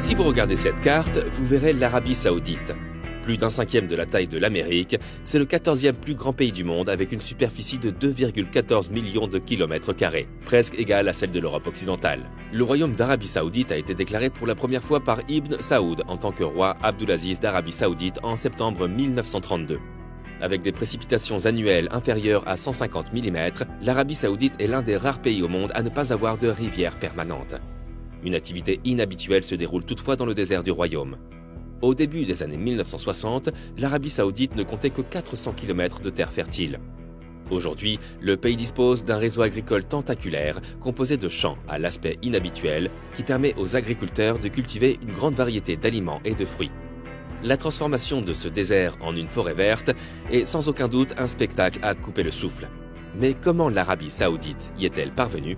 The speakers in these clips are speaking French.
Si vous regardez cette carte, vous verrez l'Arabie Saoudite. Plus d'un cinquième de la taille de l'Amérique, c'est le 14e plus grand pays du monde avec une superficie de 2,14 millions de kilomètres carrés, presque égale à celle de l'Europe occidentale. Le royaume d'Arabie Saoudite a été déclaré pour la première fois par Ibn Saoud en tant que roi Abdulaziz d'Arabie Saoudite en septembre 1932. Avec des précipitations annuelles inférieures à 150 mm, l'Arabie Saoudite est l'un des rares pays au monde à ne pas avoir de rivière permanente. Une activité inhabituelle se déroule toutefois dans le désert du royaume. Au début des années 1960, l'Arabie Saoudite ne comptait que 400 km de terre fertile. Aujourd'hui, le pays dispose d'un réseau agricole tentaculaire composé de champs à l'aspect inhabituel qui permet aux agriculteurs de cultiver une grande variété d'aliments et de fruits. La transformation de ce désert en une forêt verte est sans aucun doute un spectacle à couper le souffle. Mais comment l'Arabie Saoudite y est-elle parvenue ?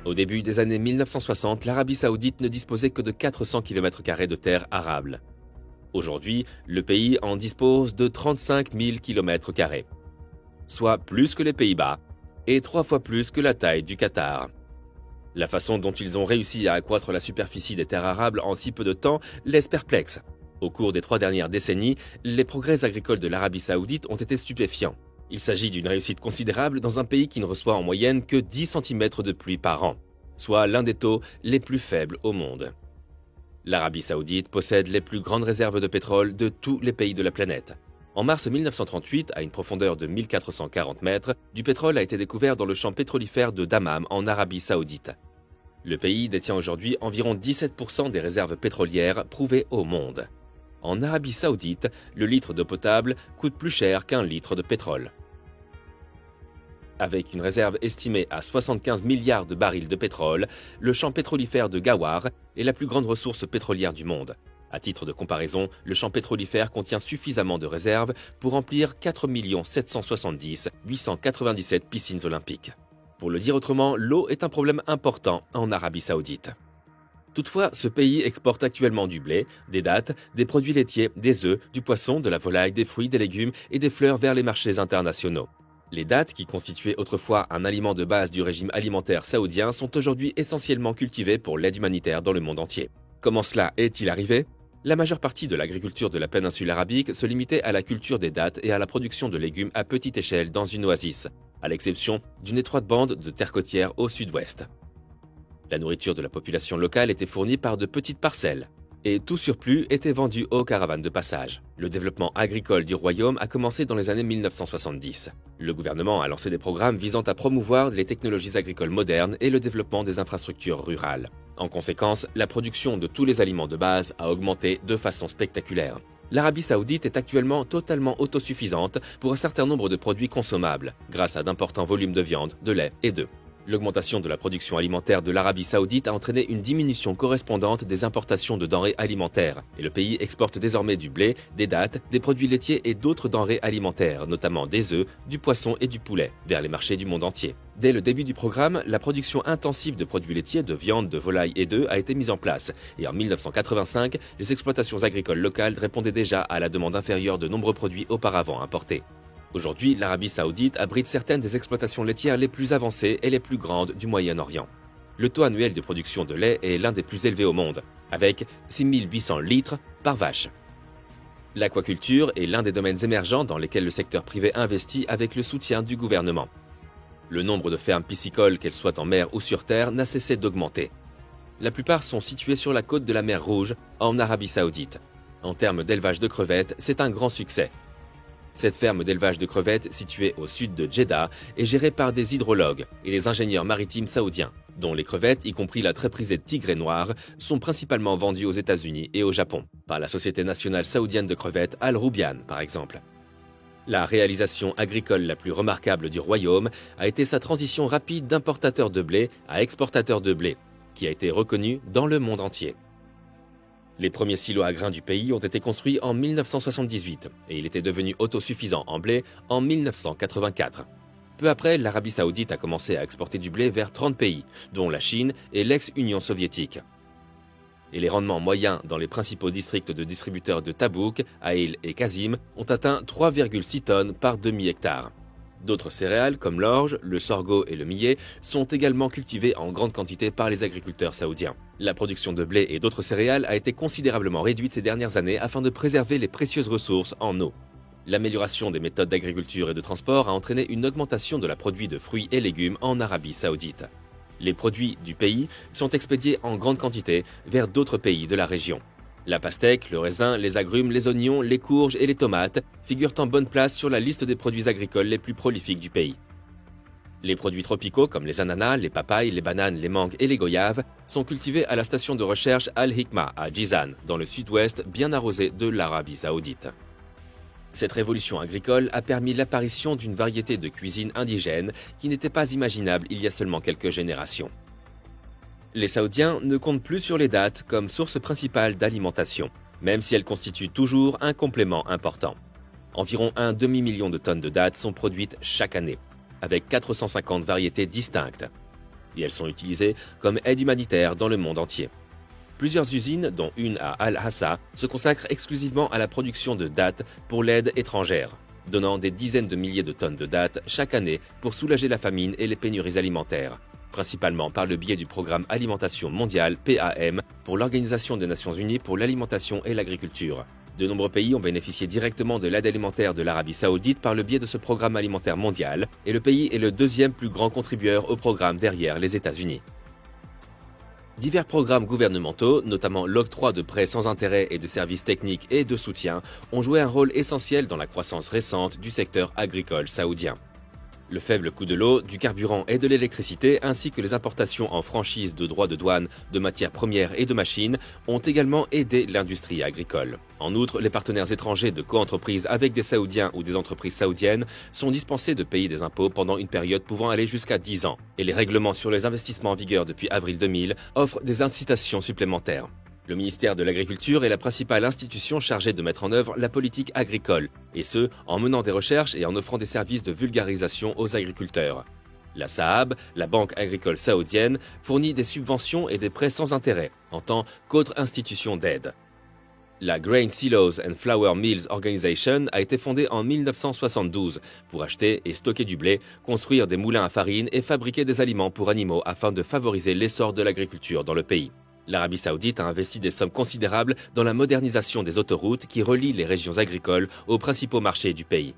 Au début des années 1960, l'Arabie Saoudite ne disposait que de 400 km² de terre arable. Aujourd'hui, le pays en dispose de 35 000 km², soit plus que les Pays-Bas et 3 fois plus que la taille du Qatar. La façon dont ils ont réussi à accroître la superficie des terres arables en si peu de temps laisse perplexe. Au cours des 3 dernières décennies, les progrès agricoles de l'Arabie Saoudite ont été stupéfiants. Il s'agit d'une réussite considérable dans un pays qui ne reçoit en moyenne que 10 cm de pluie par an, soit l'un des taux les plus faibles au monde. L'Arabie Saoudite possède les plus grandes réserves de pétrole de tous les pays de la planète. En mars 1938, à une profondeur de 1440 mètres, du pétrole a été découvert dans le champ pétrolifère de Dammam en Arabie Saoudite. Le pays détient aujourd'hui environ 17% des réserves pétrolières prouvées au monde. En Arabie Saoudite, le litre d'eau potable coûte plus cher qu'un litre de pétrole. Avec une réserve estimée à 75 milliards de barils de pétrole, le champ pétrolifère de Ghawar est la plus grande ressource pétrolière du monde. À titre de comparaison, le champ pétrolifère contient suffisamment de réserves pour remplir 4 770 897 piscines olympiques. Pour le dire autrement, l'eau est un problème important en Arabie Saoudite. Toutefois, ce pays exporte actuellement du blé, des dattes, des produits laitiers, des œufs, du poisson, de la volaille, des fruits, des légumes et des fleurs vers les marchés internationaux. Les dattes, qui constituaient autrefois un aliment de base du régime alimentaire saoudien, sont aujourd'hui essentiellement cultivées pour l'aide humanitaire dans le monde entier. Comment cela est-il arrivé ? La majeure partie de l'agriculture de la péninsule arabique se limitait à la culture des dattes et à la production de légumes à petite échelle dans une oasis, à l'exception d'une étroite bande de terre côtière au sud-ouest. La nourriture de la population locale était fournie par de petites parcelles, et tout surplus était vendu aux caravanes de passage. Le développement agricole du royaume a commencé dans les années 1970. Le gouvernement a lancé des programmes visant à promouvoir les technologies agricoles modernes et le développement des infrastructures rurales. En conséquence, la production de tous les aliments de base a augmenté de façon spectaculaire. L'Arabie Saoudite est actuellement totalement autosuffisante pour un certain nombre de produits consommables, grâce à d'importants volumes de viande, de lait et d'œufs. L'augmentation de la production alimentaire de l'Arabie Saoudite a entraîné une diminution correspondante des importations de denrées alimentaires, et le pays exporte désormais du blé, des dattes, des produits laitiers et d'autres denrées alimentaires, notamment des œufs, du poisson et du poulet, vers les marchés du monde entier. Dès le début du programme, la production intensive de produits laitiers, de viande, de volaille et d'œufs a été mise en place, et en 1985, les exploitations agricoles locales répondaient déjà à la demande inférieure de nombreux produits auparavant importés. Aujourd'hui, l'Arabie Saoudite abrite certaines des exploitations laitières les plus avancées et les plus grandes du Moyen-Orient. Le taux annuel de production de lait est l'un des plus élevés au monde, avec 6 800 litres par vache. L'aquaculture est l'un des domaines émergents dans lesquels le secteur privé investit avec le soutien du gouvernement. Le nombre de fermes piscicoles, qu'elles soient en mer ou sur terre, n'a cessé d'augmenter. La plupart sont situées sur la côte de la mer Rouge, en Arabie Saoudite. En termes d'élevage de crevettes, c'est un grand succès. Cette ferme d'élevage de crevettes, située au sud de Jeddah, est gérée par des hydrologues et des ingénieurs maritimes saoudiens, dont les crevettes, y compris la très prisée tigrée noire, sont principalement vendues aux États-Unis et au Japon, par la Société nationale saoudienne de crevettes Al Roubian, par exemple. La réalisation agricole la plus remarquable du royaume a été sa transition rapide d'importateur de blé à exportateur de blé, qui a été reconnue dans le monde entier. Les premiers silos à grains du pays ont été construits en 1978 et il était devenu autosuffisant en blé en 1984. Peu après, l'Arabie Saoudite a commencé à exporter du blé vers 30 pays, dont la Chine et l'ex-Union soviétique. Et les rendements moyens dans les principaux districts de distributeurs de Tabouk, Haïl et Kazim ont atteint 3,6 tonnes par demi-hectare. D'autres céréales comme l'orge, le sorgho et le millet sont également cultivées en grande quantité par les agriculteurs saoudiens. La production de blé et d'autres céréales a été considérablement réduite ces dernières années afin de préserver les précieuses ressources en eau. L'amélioration des méthodes d'agriculture et de transport a entraîné une augmentation de la production de fruits et légumes en Arabie saoudite. Les produits du pays sont expédiés en grande quantité vers d'autres pays de la région. La pastèque, le raisin, les agrumes, les oignons, les courges et les tomates figurent en bonne place sur la liste des produits agricoles les plus prolifiques du pays. Les produits tropicaux comme les ananas, les papayes, les bananes, les mangues et les goyaves sont cultivés à la station de recherche Al-Hikma à Jizan, dans le sud-ouest bien arrosé de l'Arabie saoudite. Cette révolution agricole a permis l'apparition d'une variété de cuisine indigène qui n'était pas imaginable il y a seulement quelques générations. Les Saoudiens ne comptent plus sur les dattes comme source principale d'alimentation, même si elles constituent toujours un complément important. Environ un demi-million de tonnes de dattes sont produites chaque année, avec 450 variétés distinctes. Et elles sont utilisées comme aide humanitaire dans le monde entier. Plusieurs usines, dont une à Al-Hassa, se consacrent exclusivement à la production de dattes pour l'aide étrangère, donnant des dizaines de milliers de tonnes de dattes chaque année pour soulager la famine et les pénuries alimentaires, principalement par le biais du programme Alimentation mondiale PAM pour l'Organisation des Nations Unies pour l'alimentation et l'agriculture. De nombreux pays ont bénéficié directement de l'aide alimentaire de l'Arabie saoudite par le biais de ce programme alimentaire mondial, et le pays est le deuxième plus grand contributeur au programme derrière les États-Unis. Divers programmes gouvernementaux, notamment l'octroi de prêts sans intérêt et de services techniques et de soutien, ont joué un rôle essentiel dans la croissance récente du secteur agricole saoudien. Le faible coût de l'eau, du carburant et de l'électricité, ainsi que les importations en franchise de droits de douane de matières premières et de machines, ont également aidé l'industrie agricole. En outre, les partenaires étrangers de coentreprises avec des Saoudiens ou des entreprises saoudiennes sont dispensés de payer des impôts pendant une période pouvant aller jusqu'à 10 ans. Et les règlements sur les investissements en vigueur depuis avril 2000 offrent des incitations supplémentaires. Le ministère de l'Agriculture est la principale institution chargée de mettre en œuvre la politique agricole, et ce, en menant des recherches et en offrant des services de vulgarisation aux agriculteurs. La Saab, la Banque agricole saoudienne, fournit des subventions et des prêts sans intérêt, en tant qu'autre institution d'aide. La Grain Silos and Flour Mills Organization a été fondée en 1972 pour acheter et stocker du blé, construire des moulins à farine et fabriquer des aliments pour animaux afin de favoriser l'essor de l'agriculture dans le pays. L'Arabie saoudite a investi des sommes considérables dans la modernisation des autoroutes qui relient les régions agricoles aux principaux marchés du pays.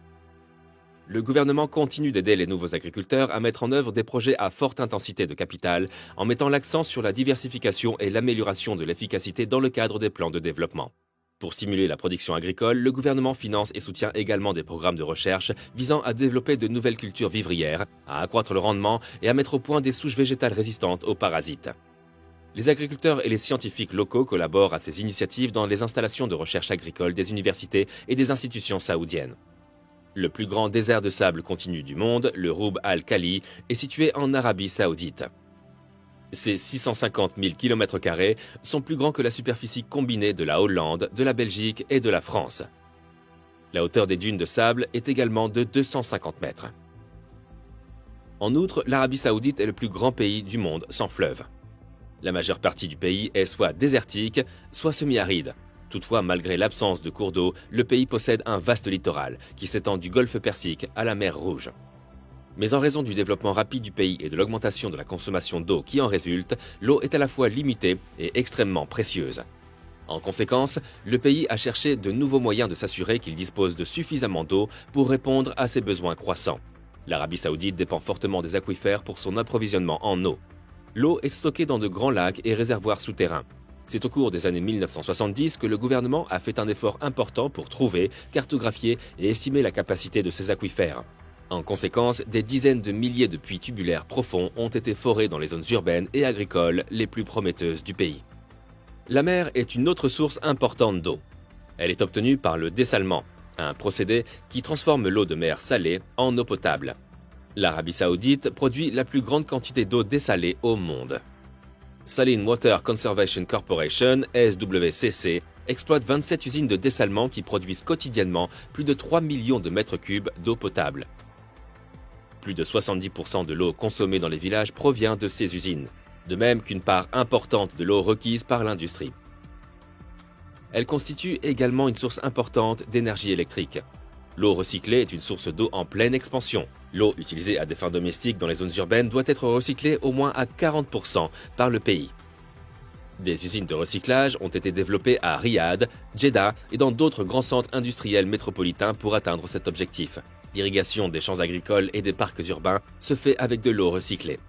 Le gouvernement continue d'aider les nouveaux agriculteurs à mettre en œuvre des projets à forte intensité de capital en mettant l'accent sur la diversification et l'amélioration de l'efficacité dans le cadre des plans de développement. Pour stimuler la production agricole, le gouvernement finance et soutient également des programmes de recherche visant à développer de nouvelles cultures vivrières, à accroître le rendement et à mettre au point des souches végétales résistantes aux parasites. Les agriculteurs et les scientifiques locaux collaborent à ces initiatives dans les installations de recherche agricole des universités et des institutions saoudiennes. Le plus grand désert de sable continu du monde, le Roub al-Khali, est situé en Arabie saoudite. Ses 650 000 km² sont plus grands que la superficie combinée de la Hollande, de la Belgique et de la France. La hauteur des dunes de sable est également de 250 mètres. En outre, l'Arabie saoudite est le plus grand pays du monde sans fleuve. La majeure partie du pays est soit désertique, soit semi-aride. Toutefois, malgré l'absence de cours d'eau, le pays possède un vaste littoral qui s'étend du golfe Persique à la mer Rouge. Mais en raison du développement rapide du pays et de l'augmentation de la consommation d'eau qui en résulte, l'eau est à la fois limitée et extrêmement précieuse. En conséquence, le pays a cherché de nouveaux moyens de s'assurer qu'il dispose de suffisamment d'eau pour répondre à ses besoins croissants. L'Arabie saoudite dépend fortement des aquifères pour son approvisionnement en eau. L'eau est stockée dans de grands lacs et réservoirs souterrains. C'est au cours des années 1970 que le gouvernement a fait un effort important pour trouver, cartographier et estimer la capacité de ces aquifères. En conséquence, des dizaines de milliers de puits tubulaires profonds ont été forés dans les zones urbaines et agricoles les plus prometteuses du pays. La mer est une autre source importante d'eau. Elle est obtenue par le dessalement, un procédé qui transforme l'eau de mer salée en eau potable. L'Arabie saoudite produit la plus grande quantité d'eau dessalée au monde. Saline Water Conservation Corporation, SWCC, exploite 27 usines de dessalement qui produisent quotidiennement plus de 3 millions de mètres cubes d'eau potable. Plus de 70% de l'eau consommée dans les villages provient de ces usines, de même qu'une part importante de l'eau requise par l'industrie. Elle constitue également une source importante d'énergie électrique. L'eau recyclée est une source d'eau en pleine expansion. L'eau utilisée à des fins domestiques dans les zones urbaines doit être recyclée au moins à 40% par le pays. Des usines de recyclage ont été développées à Riyad, Jeddah et dans d'autres grands centres industriels métropolitains pour atteindre cet objectif. L'irrigation des champs agricoles et des parcs urbains se fait avec de l'eau recyclée.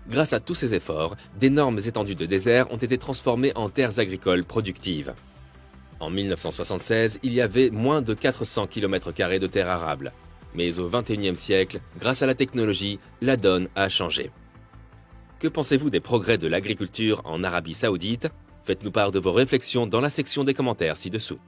Grâce à tous ces efforts, d'énormes étendues de désert ont été transformées en terres agricoles productives. En 1976, il y avait moins de 400 km² de terres arables. Mais au XXIe siècle, grâce à la technologie, la donne a changé. Que pensez-vous des progrès de l'agriculture en Arabie Saoudite? Faites-nous part de vos réflexions dans la section des commentaires ci-dessous.